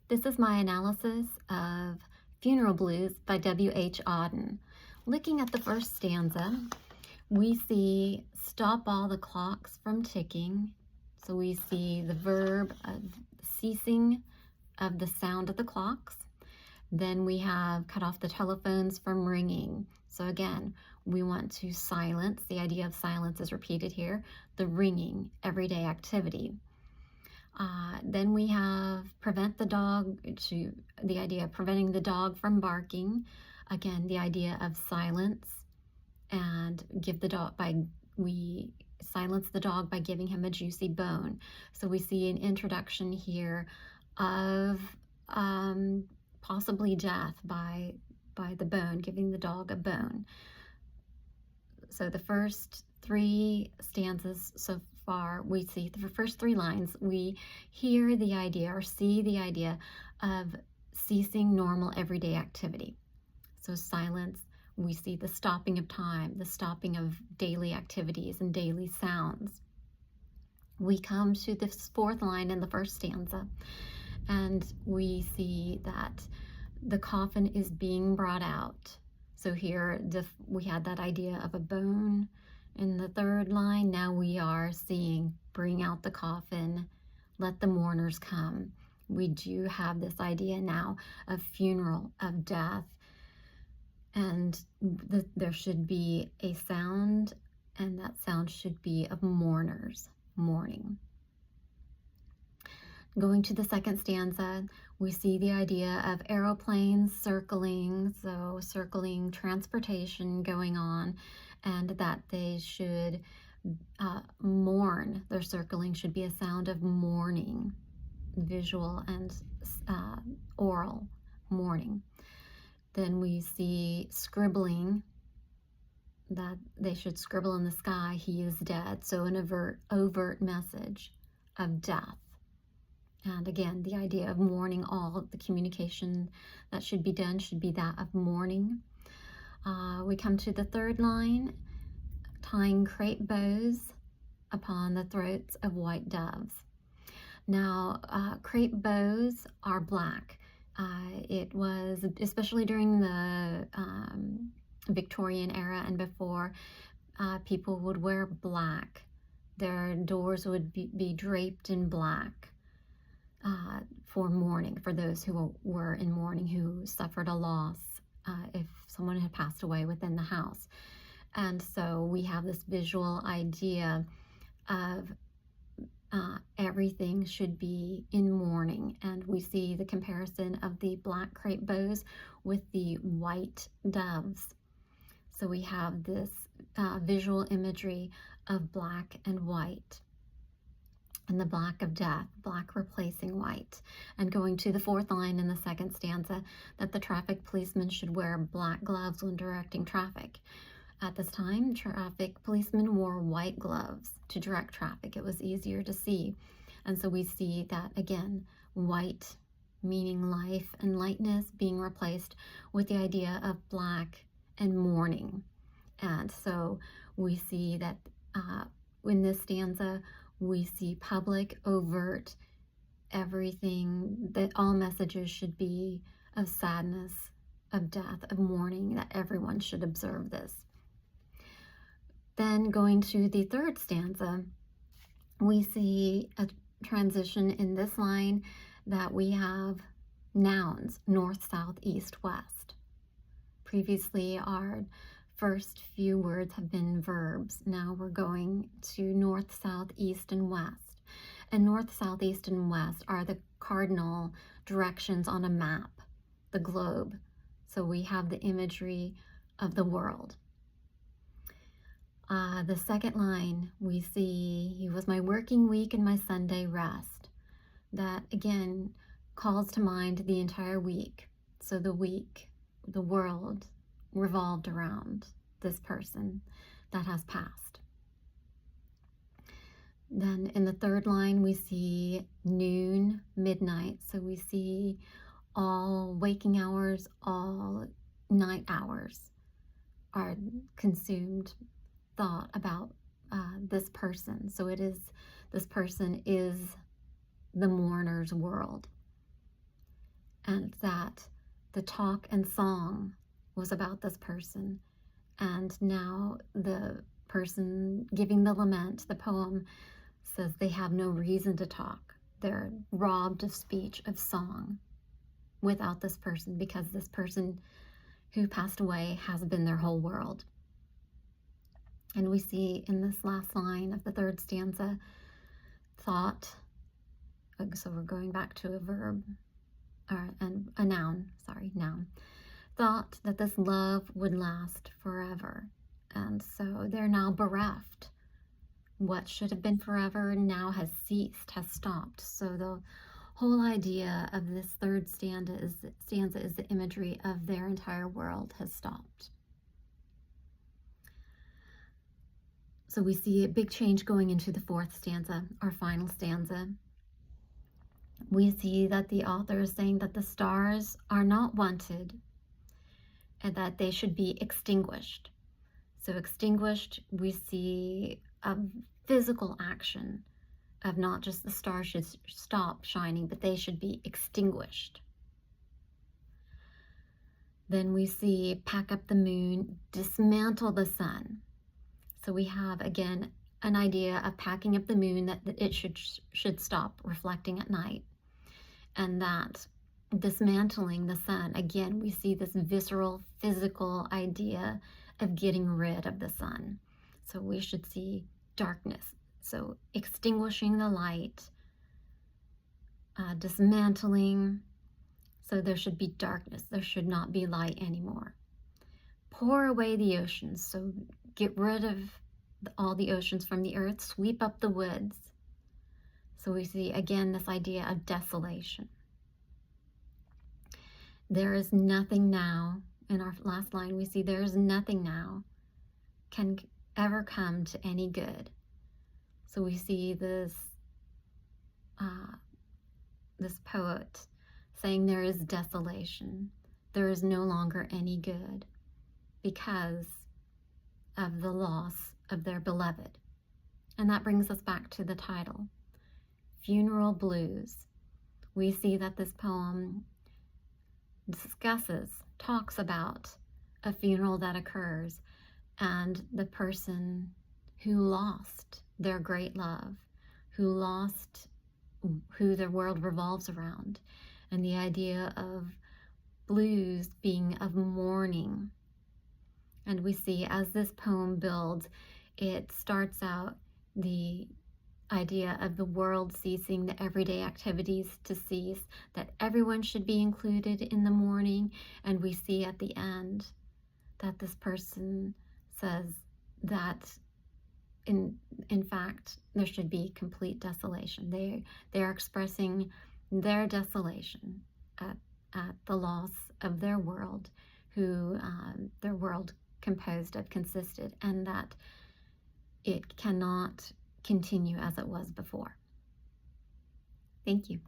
This is my analysis of Funeral Blues by W.H. Auden. Looking at the first stanza, we see stop all the clocks from ticking. So we see the verb of ceasing of the sound of the clocks. Then we have cut off the telephones from ringing. So again, we want to silence. The idea of silence is repeated here. The ringing, everyday activity. Then we have prevent the dog, the idea of preventing the dog from barking. Again, the idea of silence, and we silence the dog by giving him a juicy bone. So we see an introduction here of possibly death by the bone, giving the dog a bone. So the first three stanzas so far, we see the first three lines, we hear the idea or see the idea of ceasing normal everyday activity. So silence, we see the stopping of time, the stopping of daily activities and daily sounds. We come to this fourth line in the first stanza, and we see that the coffin is being brought out. So here we had that idea of a bone in the third line. Now we are seeing bring out the coffin, let the mourners come. We do have this idea now of funeral, of death, and there should be a sound, and that sound should be of mourners mourning. Going to the second stanza, we see the idea of aeroplanes circling, so circling transportation going on, and that they should mourn. Their circling should be a sound of mourning, visual and oral mourning. Then we see scribbling, that they should scribble in the sky, he is dead. So an overt message of death. And again, the idea of mourning, all of the communication that should be done should be that of mourning. We come to the third line, tying crape bows upon the throats of white doves. Now, crape bows are black. It was, especially during the Victorian era and before, people would wear black. Their doors would be draped in black. For mourning, for those who were in mourning, who suffered a loss, if someone had passed away within the house. And so we have this visual idea of everything should be in mourning, and we see the comparison of the black crape bows with the white doves. So we have this visual imagery of black and white, and the black of death, black replacing white. And going to the fourth line in the second stanza, that the traffic policeman should wear black gloves when directing traffic. At this time, traffic policemen wore white gloves to direct traffic. It was easier to see. And so we see that, again, white meaning life and lightness being replaced with the idea of black and mourning. And so we see that in this stanza, we see public, overt, everything, that all messages should be of sadness, of death, of mourning, that everyone should observe this. Then going to the third stanza, we see a transition in this line that we have nouns, north, south, east, west. Previously, our first few words have been verbs. Now we're going to north, south, east, and west. And north, south, east, and west are the cardinal directions on a map, the globe. So we have the imagery of the world. The second line, we see, he was my working week and my Sunday rest. That, again, calls to mind the entire week. So the week, the world, revolved around this person that has passed. Then in the third line, we see noon, midnight. So we see all waking hours, all night hours are consumed thought about this person. So this person is the mourner's world. and that the talk and song was about this person. And now the person giving the lament, the poem, says they have no reason to talk. They're robbed of speech, of song, without this person, because this person who passed away has been their whole world. And we see in this last line of the third stanza, thought, so we're going back to a verb, and a noun, thought that this love would last forever. And so they're now bereft. What should have been forever now has ceased, has stopped. So the whole idea of this third stanza is the imagery of their entire world has stopped. So we see a big change going into the fourth stanza, our final stanza. We see that the author is saying that the stars are not wanted and that they should be extinguished. So extinguished, we see a physical action of not just the stars should stop shining, but they should be extinguished. Then we see pack up the moon, dismantle the sun. So we have, again, an idea of packing up the moon, that it should stop reflecting at night. And that dismantling the sun, again, we see this visceral, physical idea of getting rid of the sun. So we should see darkness. So extinguishing the light, dismantling. So there should be darkness. There should not be light anymore. Pour away the oceans. So get rid of all the oceans from the earth. Sweep up the woods. So we see, again, this idea of desolation. There is nothing now. In our last line, we see there is nothing now can ever come to any good. So we see this poet saying there is desolation. There is no longer any good because of the loss of their beloved. And that brings us back to the title, Funeral Blues. We see that this poem talks about a funeral that occurs and the person who lost their great love, who lost who their world revolves around, and the idea of blues being of mourning. And we see as this poem builds, it starts out the idea of the world ceasing, the everyday activities to cease, that everyone should be included in the mourning. And we see at the end that this person says that in fact there should be complete desolation. They are expressing their desolation at the loss of their world, who their world consisted, and that it cannot continue as it was before. Thank you.